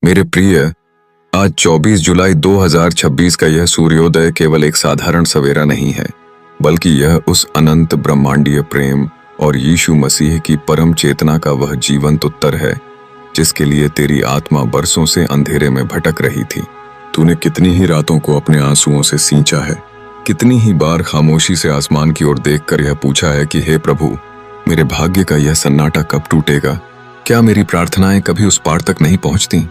मेरे प्रिय, आज 24 जुलाई 2026 का यह सूर्योदय केवल एक साधारण सवेरा नहीं है, बल्कि यह उस अनंत ब्रह्मांडीय प्रेम और यीशु मसीह की परम चेतना का वह जीवंत उत्तर है जिसके लिए तेरी आत्मा बरसों से अंधेरे में भटक रही थी। तूने कितनी ही रातों को अपने आंसुओं से सींचा है, कितनी ही बार खामोशी से आसमान की ओर देखकर यह पूछा है कि हे प्रभु, मेरे भाग्य का यह सन्नाटा कब टूटेगा? क्या मेरी प्रार्थनाएं कभी उस पार तक नहीं पहुंचती?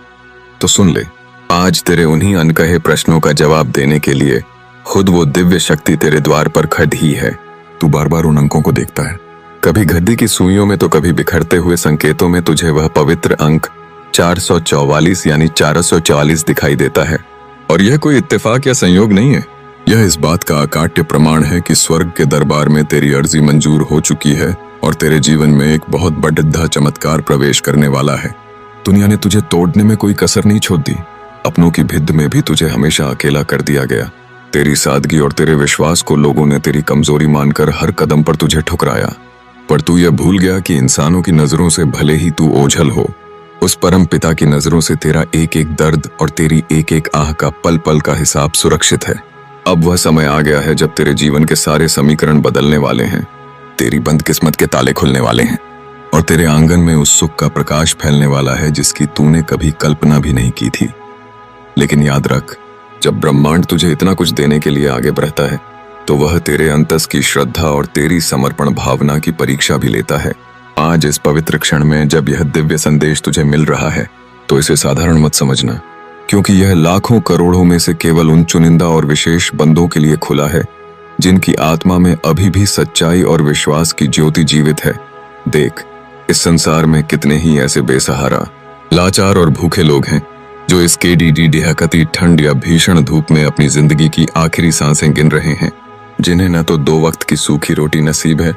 तो सुन ले, आज तेरे उन्हीं अनकहे प्रश्नों का जवाब देने के लिए खुद वो दिव्य शक्ति तेरे द्वार पर खड़ी है। तू बार बार उन अंकों को देखता है, कभी गद्दी की सुइयों में तो कभी बिखरते हुए संकेतों में तुझे वह पवित्र अंक 444 यानी 444 दिखाई देता है। और यह कोई इत्तेफाक या संयोग नहीं है, यह इस बात का अकाट्य प्रमाण है कि स्वर्ग के दरबार में तेरी अर्जी मंजूर हो चुकी है और तेरे जीवन में एक बहुत बड़ा चमत्कार प्रवेश करने वाला है। दुनिया ने तुझे तोड़ने में कोई कसर नहीं छोड़ दी, अपनों की भिद्द में भी तुझे हमेशा अकेला कर दिया गया। तेरी सादगी और तेरे विश्वास को लोगों ने तेरी कमजोरी मानकर हर कदम पर तुझे ठुकराया, पर तू यह भूल गया कि इंसानों की नजरों से भले ही तू ओझल हो, उस परम पिता की नजरों से तेरा एक एक दर्द और तेरी एक एक आह का पल पल का हिसाब सुरक्षित है। अब वह समय आ गया है जब तेरे जीवन के सारे समीकरण बदलने वाले हैं, तेरी बंद किस्मत के ताले खुलने वाले हैं और तेरे आंगन में उस सुख का प्रकाश फैलने वाला है जिसकी तूने कभी कल्पना भी नहीं की थी। लेकिन याद रख, जब ब्रह्मांड तुझे इतना कुछ देने के लिए आगे बढ़ता है तो वह तेरे अंतस की श्रद्धा और तेरी समर्पण भावना की परीक्षा भी लेता है। आज इस पवित्र क्षण में जब यह दिव्य संदेश तुझे मिल रहा है तो इसे साधारण मत समझना, क्योंकि यह लाखों करोड़ों में से केवल उन चुनिंदा और विशेष बंदों के लिए खुला है जिनकी आत्मा में अभी भी सच्चाई और विश्वास की ज्योति जीवित है। देख, इस संसार में कितने ही ऐसे बेसहारा, लाचार और भूखे लोग हैं जो इस केडीडी डेहकती ठंड या भीषण धूप में अपनी जिंदगी की आखिरी सांसें गिन रहे हैं, जिन्हें न तो 2 वक्त की सूखी रोटी नसीब है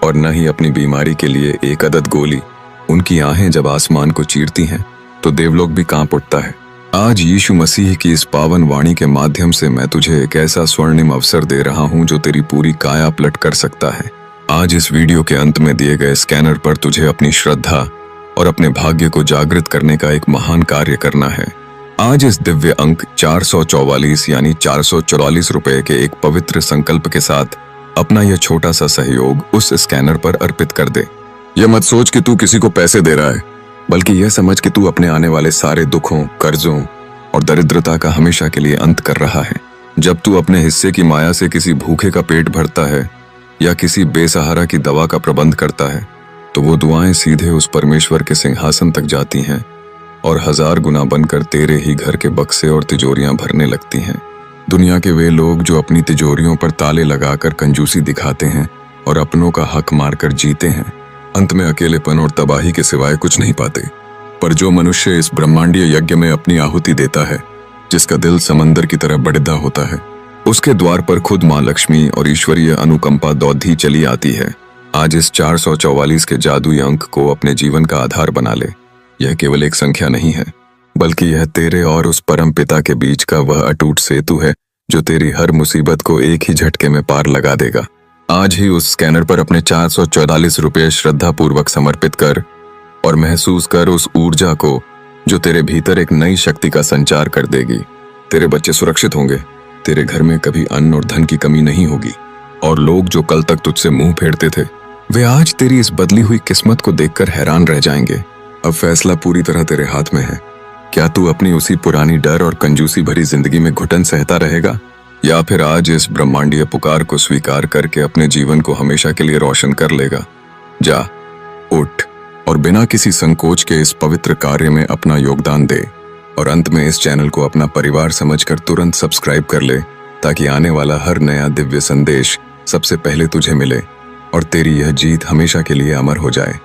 और न ही अपनी बीमारी के लिए एक अदद गोली। उनकी आहें जब आसमान को चीरती हैं तो देवलोक भी कांप उठता है। आज यीशु मसीह की इस पावन वाणी के माध्यम से मैं तुझे एक ऐसा स्वर्णिम अवसर दे रहा हूं जो तेरी पूरी काया पलट कर सकता है। आज इस वीडियो के अंत में दिए गए स्कैनर पर तुझे अपनी श्रद्धा और अपने भाग्य को जागृत करने का एक महान कार्य करना है। आज इस दिव्य अंक 444 यानी 444 रुपए के एक पवित्र संकल्प के साथ अपना यह छोटा सा सहयोग उस स्कैनर पर अर्पित कर दे। यह मत सोच कि तू किसी को पैसे दे रहा है, बल्कि यह समझ कि तू अपने आने वाले सारे दुखों, कर्जों और दरिद्रता का हमेशा के लिए अंत कर रहा है। जब तू अपने हिस्से की माया से किसी भूखे का पेट भरता है या किसी बेसहारा की दवा का प्रबंध करता है तो वो दुआएं सीधे उस परमेश्वर के सिंहासन तक जाती हैं और 1000 गुना बनकर तेरे ही घर के बक्से और तिजोरियां भरने लगती हैं। दुनिया के वे लोग जो अपनी तिजोरियों पर ताले लगाकर कंजूसी दिखाते हैं और अपनों का हक मारकर जीते हैं, अंत में अकेलेपन और तबाही के सिवाय कुछ नहीं पाते। पर जो मनुष्य इस ब्रह्मांडीय यज्ञ में अपनी आहुति देता है, जिसका दिल समंदर की तरह बढ़िया होता है, उसके द्वार पर खुद मां लक्ष्मी और ईश्वरीय अनुकंपा दौधी चली आती है। आज इस 444 के जादुई अंक को अपने जीवन का आधार बना ले। यह केवल एक संख्या नहीं है, बल्कि यह तेरे और उस परम पिता के बीच का वह अटूट सेतु है जो तेरी हर मुसीबत को एक ही झटके में पार लगा देगा। आज ही उस स्कैनर पर अपने 444 रुपये श्रद्धा पूर्वक समर्पित कर और महसूस कर उस ऊर्जा को जो तेरे भीतर एक नई शक्ति का संचार कर देगी। तेरे बच्चे सुरक्षित होंगे, तेरे घर में कभी अन्न और धन की कमी नहीं होगी और लोग जो कल तक तुझसे मुंह फेरते थे वे आज तेरी इस बदली हुई किस्मत को देखकर हैरान रह जाएंगे। अब फैसला पूरी तरह तेरे हाथ में है। क्या तू अपनी उसी पुरानी डर और कंजूसी भरी जिंदगी में घुटन सहता रहेगा, या फिर आज इस ब्रह्मांडीय पुकार को स्वीकार करके अपने जीवन को हमेशा के लिए रोशन कर लेगा? जा, उठ और बिना किसी संकोच के इस पवित्र कार्य में अपना योगदान दे और अंत में इस चैनल को अपना परिवार समझकर तुरंत सब्सक्राइब कर ले, ताकि आने वाला हर नया दिव्य संदेश सबसे पहले तुझे मिले और तेरी यह जीत हमेशा के लिए अमर हो जाए।